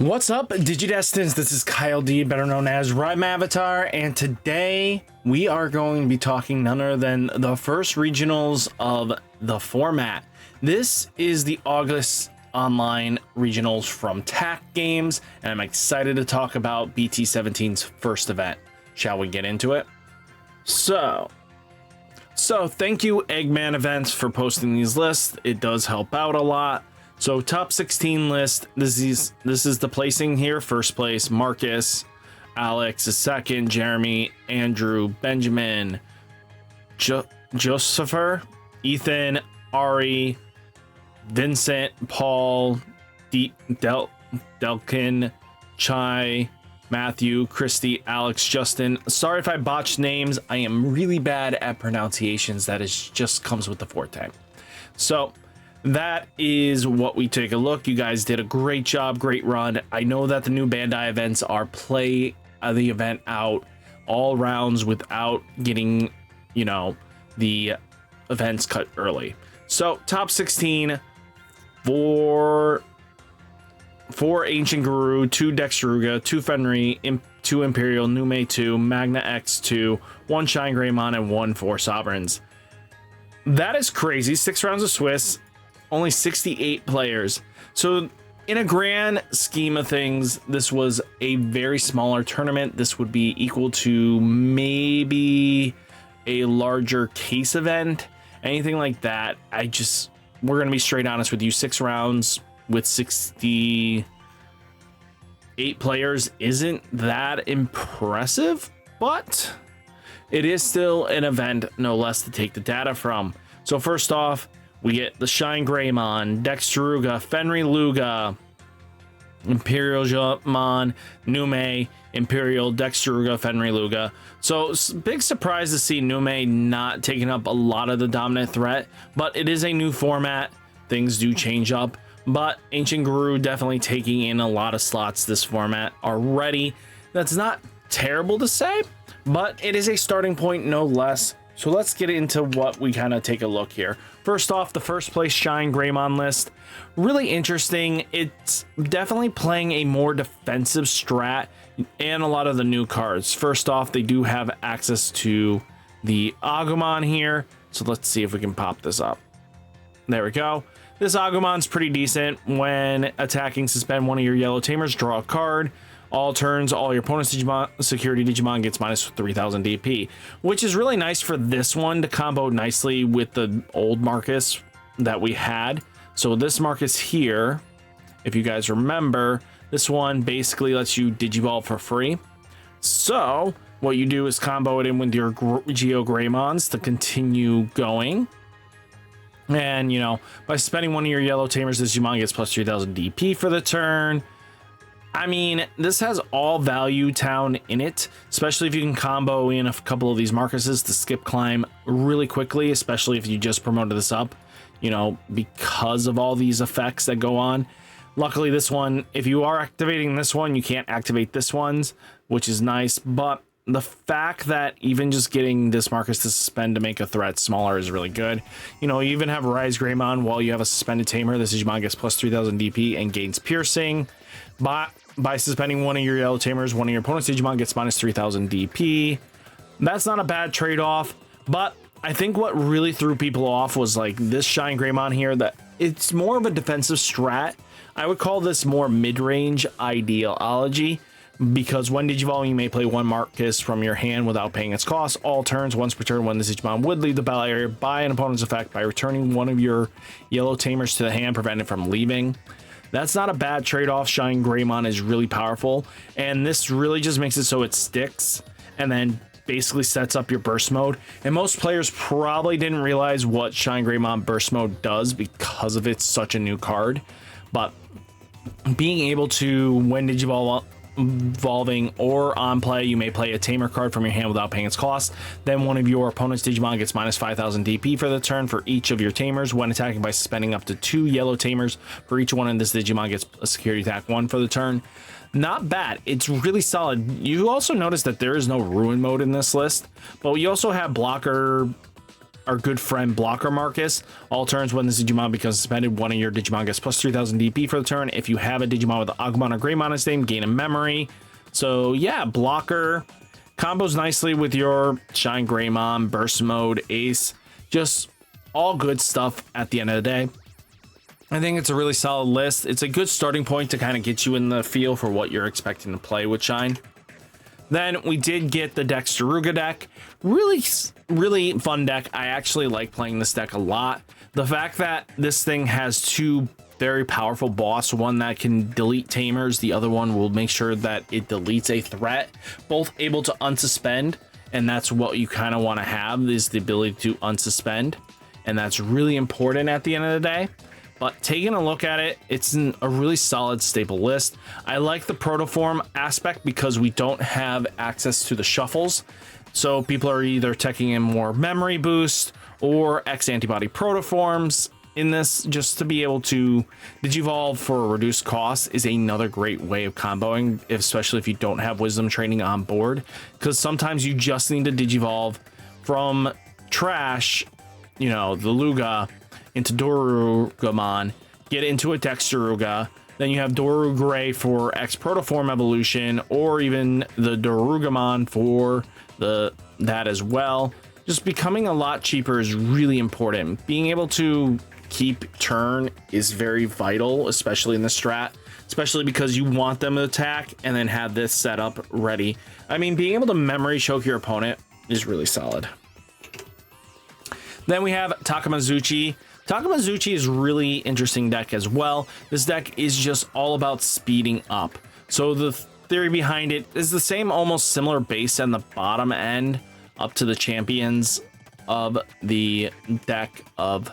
What's up, Digidestins? This is Kyle D, better known as RideMyAvatar, and today we are going to be talking none other than the first regionals of the format. This is the August online regionals from TAKS Games, and I'm excited to talk about BT-17's first event. Shall we get into it? So thank you Eggman Events for posting these lists. It does help out a lot. So top 16 list, this is the placing here. First place, Marcus. Alex is second, Jeremy, Andrew, Benjamin, Josepher, Ethan, Ari, Vincent, Paul, Delkin, Chai, Matthew, Christy, Alex, Justin. Sorry if I botched names. I am really bad at pronunciations. That is just comes with the forte. So that is what we take a look. You guys did a great job, great run. I know that the new Bandai events are play the event out all rounds without getting, you know, the events cut early. So top 16 for Ancient Guru, 2 Dexteruga, 2 Fenry, 2 Imperial, Nume 2, Magna X2, 1 Shine Greymon, and 1 4 Sovereigns. That is crazy. 6 rounds of Swiss. Only 68 players. So in a grand scheme of things, this was a very smaller tournament. This would be equal to maybe a larger case event, anything like that. We're going to be straight honest with you. 6 rounds with 68 players isn't that impressive, but it is still an event, no less, to take the data from. So first off, we get the Shine Greymon, Dexteruga, Fenry Luga, Imperial Jumpmon, Nume, Imperial, Dexteruga, Fenry Luga. So big surprise to see Nume not taking up a lot of the dominant threat, but it is a new format. Things do change up, but Ancient Guru definitely taking in a lot of slots this format already. That's not terrible to say, but it is a starting point no less. So let's get into what we kind of take a look here. First off, the first place Shine Greymon list. Really interesting. It's definitely playing a more defensive strat and a lot of the new cards. First off, they do have access to the Agumon here. So let's see if we can pop this up. There we go. This Agumon's pretty decent. When attacking, suspend one of your yellow tamers, draw a card. All turns, all your opponent's Digimon, security Digimon gets minus 3000 DP, which is really nice for this one to combo nicely with the old Marcus that we had. So this Marcus here, if you guys remember, this one basically lets you Digivolve for free. So what you do is combo it in with your Geo Greymons to continue going. And, you know, by spending one of your yellow tamers, this Digimon gets plus 3000 DP for the turn. I mean, this has all value town in it, especially if you can combo in a couple of these Marcuses to skip climb really quickly, especially if you just promoted this up, you know, because of all these effects that go on. Luckily, this one, if you are activating this one, you can't activate this one's, which is nice. But the fact that even just getting this Marcus to suspend to make a threat smaller is really good. You know, you even have Rise Greymon while you have a suspended tamer. This Digimon gets plus 3000 DP and gains piercing. By suspending one of your yellow tamers, one of your opponent's Digimon gets minus 3000 DP. That's not a bad trade-off, but I think what really threw people off was like this Shine Greymon here, that it's more of a defensive strat. I would call this more mid-range ideology, because when Digivolving, you may play one Marcus from your hand without paying its cost. All turns, once per turn, when the Digimon would leave the battle area by an opponent's effect by returning one of your yellow tamers to the hand, prevent it from leaving. That's not a bad trade-off. Shine Greymon is really powerful, and this really just makes it so it sticks and then basically sets up your burst mode. And most players probably didn't realize what Shine Greymon burst mode does because of it's such a new card. But being able to, when Digivolving or on play, you may play a tamer card from your hand without paying its cost. Then one of your opponent's Digimon gets minus 5000 DP for the turn for each of your tamers. When attacking by suspending up to 2 yellow tamers for each one, and this Digimon gets a security attack 1 for the turn. Not bad. It's really solid. You also notice that there is no ruin mode in this list, but you also have blocker our good friend Blocker Marcus. All turns when this Digimon becomes suspended, one of your Digimon gets plus 3000 DP for the turn. If you have a Digimon with Agumon or Greymon in its name, gain a memory. So yeah, Blocker combos nicely with your Shine Greymon, Burst Mode, Ace. Just all good stuff at the end of the day. I think it's a really solid list. It's a good starting point to kind of get you in the feel for what you're expecting to play with Shine. Then we did get the Dexteruga deck. Really fun deck. I actually like playing this deck a lot. The fact that this thing has two very powerful boss, one that can delete tamers, the other one will make sure that it deletes a threat, both able to unsuspend, and that's what you kind of want to have, is the ability to unsuspend, and that's really important at the end of the day. But taking a look at it, it's a really solid staple list. I like the protoform aspect because we don't have access to the shuffles. So people are either taking in more memory boost or X antibody protoforms in this, just to be able to digivolve for a reduced cost is another great way of comboing, especially if you don't have wisdom training on board, because sometimes you just need to digivolve from trash, you know, the Luga, into Dorugamon, get into a Dexteruga, then you have Doru Gray for X Protoform evolution, or even the Dorugamon for that as well. Just becoming a lot cheaper is really important. Being able to keep turn is very vital, especially in the strat, especially because you want them to attack and then have this set up ready. I mean, being able to memory choke your opponent is really solid. Then we have Takamazuchi. Takamazuchi is really interesting deck as well. This deck is just all about speeding up. So the theory behind it is the same, almost similar base on the bottom end up to the champions of the deck of,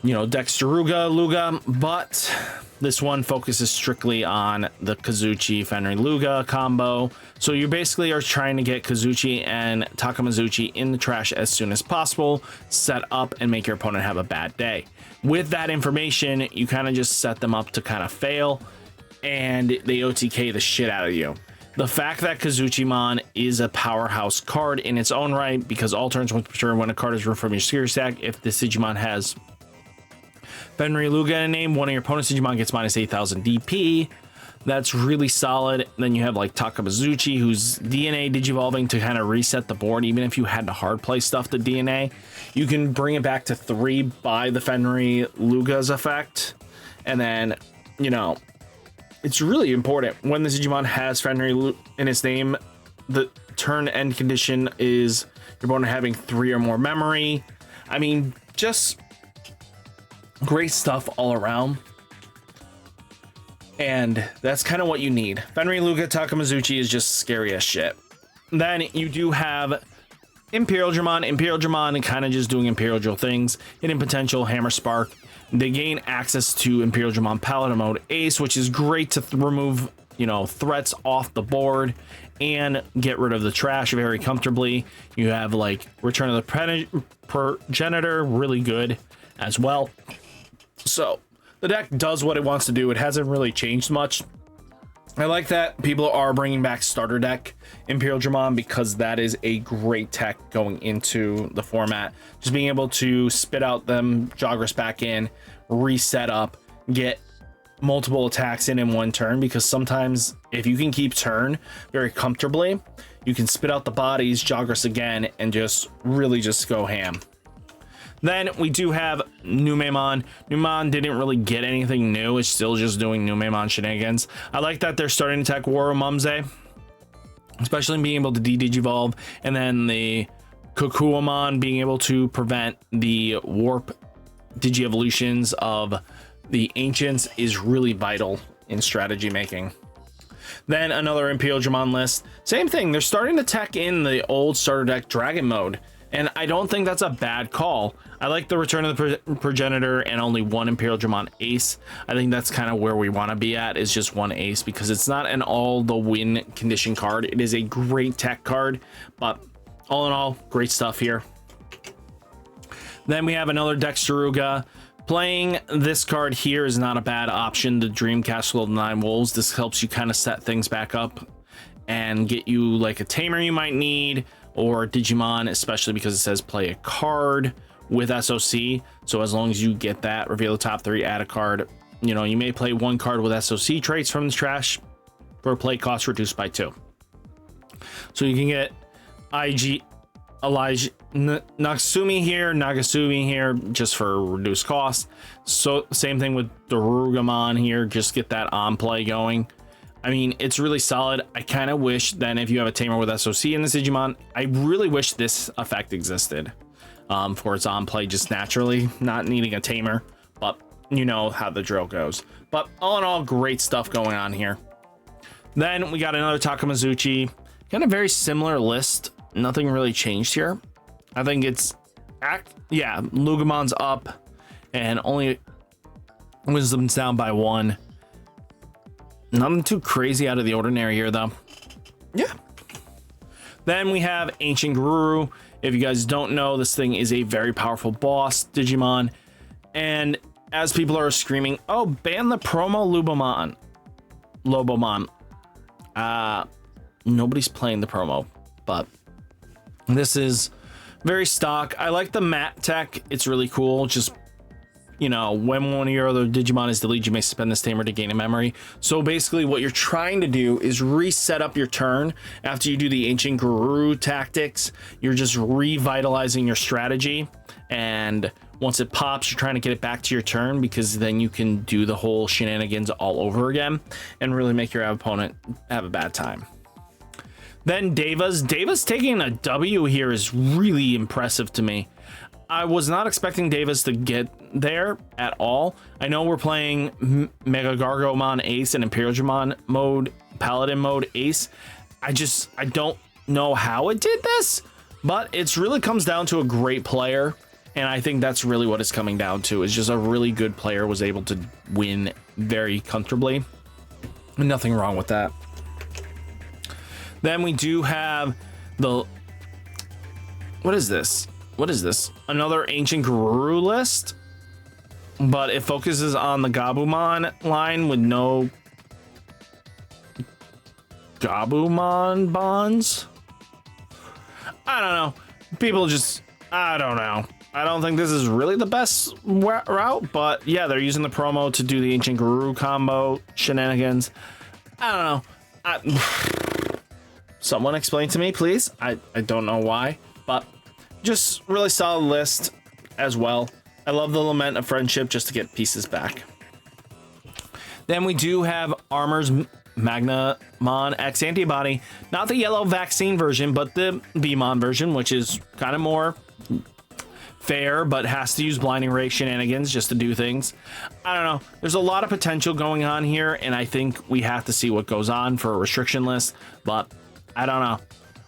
you know, Dexteruga, Luga, but this one focuses strictly on the Kazuchi Fenry Luga combo. So you basically are trying to get Kazuchi and Takamazuchi in the trash as soon as possible, set up and make your opponent have a bad day. With that information, you kind of just set them up to kind of fail, and they OTK the shit out of you. The fact that Kazuchimon is a powerhouse card in its own right, because all turns once per turn when a card is removed from your secret stack, if this Digimon has Fenry Luga in a name, one of your opponent's Digimon gets minus 8000 DP. That's really solid. Then you have like Takamazuchi, who's DNA digivolving to kind of reset the board. Even if you had to hard play stuff to DNA, you can bring it back to 3 by the Fenry Luga's effect. And then, you know, it's really important when the Digimon has Fenry in its name, the turn end condition is your opponent having 3 or more memory. I mean, just great stuff all around, and that's kind of what you need. Fenry Luga Takamazuchi is just scary as shit. Then you do have Imperial Dramon kind of just doing Imperial Drill things, hitting potential, Hammer Spark. They gain access to Imperial Dramon Paladin mode Ace, which is great to remove, you know, threats off the board and get rid of the trash very comfortably. You have like Return of the Progenitor, really good as well. So the deck does what it wants to do. It hasn't really changed much. I like that people are bringing back starter deck Imperial Dramon, because that is a great tech going into the format. Just being able to spit out them joggers back in, reset up, get multiple attacks in one turn, because sometimes if you can keep turn very comfortably, you can spit out the bodies, joggers again, and just really just go ham. Then we do have Numemon. Numemon didn't really get anything new. It's still just doing Numemon shenanigans. I like that they're starting to attack Warumumze, especially being able to de-digivolve, and then the Kokuamon being able to prevent the warp digi-evolutions of the ancients is really vital in strategy making. Then another Imperial Dramon list. Same thing. They're starting to tech in the old starter deck Dragon mode, and I don't think that's a bad call. I like the Return of the Progenitor and only 1 Imperial Dramon Ace. I think that's kind of where we want to be at, is just 1 Ace, because it's not an all the win condition card. It is a great tech card, but all in all, great stuff here. Then we have another Dexteruga. Playing this card here is not a bad option. The Dreamcast World 9 Wolves. This helps you kind of set things back up and get you like a tamer you might need, or Digimon, especially because it says play a card with SOC. So as long as you get that, reveal the top 3, add a card. You know, you may play 1 card with SOC traits from the trash for play cost reduced by 2. So you can get Elijah, Nagasumi here, just for reduced cost. So same thing with Darugamon here, just get that on play going. I mean, it's really solid. I kind of wish then if you have a tamer with SOC in this Digimon, I really wish this effect existed for its on play just naturally, not needing a tamer, but you know how the drill goes. But all in all, great stuff going on here. Then we got another Takamazuchi, kind of very similar list. Nothing really changed here. I think it's Lugamon's up and only Wisdom's down by 1. Nothing too crazy out of the ordinary here though. Yeah. Then we have Ancient Guru. If you guys don't know, this thing is a very powerful boss Digimon, and as people are screaming, oh, ban the promo Lobomon. Nobody's playing the promo, but this is very stock. I like the mat tech. It's really cool. Just, you know, when one of your other Digimon is deleted, you may spend this tamer to gain a memory. So basically what you're trying to do is reset up your turn after you do the Ancient Guru tactics. You're just revitalizing your strategy, and once it pops, you're trying to get it back to your turn, because then you can do the whole shenanigans all over again and really make your opponent have a bad time. Then Deva's taking a W here is really impressive to me. I was not expecting Davis to get there at all. I know we're playing Mega Gargomon Ace and Imperialdramon mode, Paladin mode Ace. I don't know how it did this, but it's really comes down to a great player. And I think that's really what it's coming down to, is just a really good player was able to win very comfortably. Nothing wrong with that. Then we do have the, what is this? Another Ancient Guru list, but it focuses on the Gabumon line with no Gabumon bonds. I don't know. People just, I don't know. I don't think this is really the best route, but yeah, they're using the promo to do the Ancient Guru combo shenanigans. I don't know. Someone explain to me, please. I don't know why, but just really solid list as well. I love the Lament of Friendship just to get pieces back. Then we do have Armor's Magnamon X Antibody, not the yellow vaccine version, but the Beamon version, which is kind of more fair, but has to use blinding ray shenanigans just to do things. I don't know. There's a lot of potential going on here, and I think we have to see what goes on for a restriction list, but I don't know.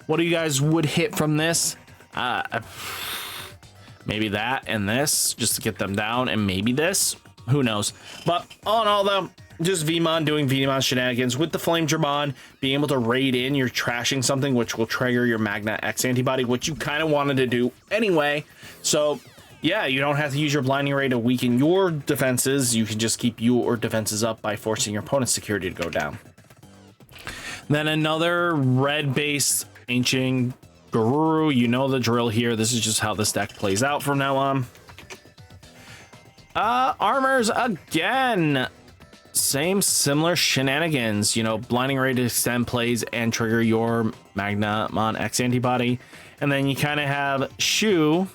What do you guys would hit from this? Maybe that and this just to get them down, and maybe this. Who knows? But all in all, though, just Vmon doing Vmon shenanigans with the Flame Dramon, being able to raid in, you're trashing something, which will trigger your Magna X antibody, which you kind of wanted to do anyway. So yeah, you don't have to use your blinding ray to weaken your defenses. You can just keep your defenses up by forcing your opponent's security to go down. Then another red-based Ancient Guru. You know the drill here. This is just how this deck plays out from now on. Armors again. Same similar shenanigans. You know, blinding ray to extend plays and trigger your Magnamon X antibody. And then you kind of have Shu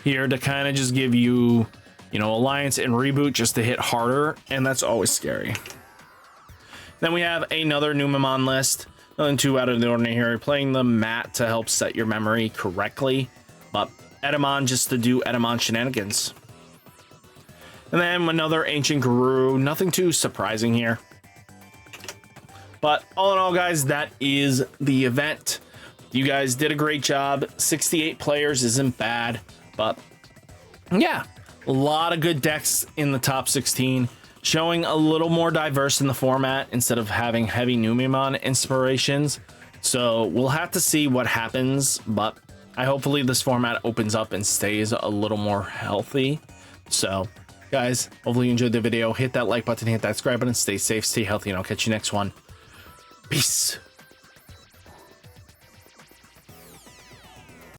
here to kind of just give you, you know, Alliance and Reboot just to hit harder. And that's always scary. Then we have another Numemon list. Nothing too out of the ordinary here. Playing the mat to help set your memory correctly. But Edamon just to do Edamon shenanigans. And then another Ancient Guru. Nothing too surprising here. But all in all, guys, that is the event. You guys did a great job. 68 players isn't bad. But yeah, a lot of good decks in the top 16. Showing a little more diverse in the format instead of having heavy Numemon inspirations. So we'll have to see what happens, but hopefully this format opens up and stays a little more healthy. So guys, hopefully you enjoyed the video. Hit that like button, hit that subscribe button, stay safe, stay healthy, and I'll catch you next one. Peace.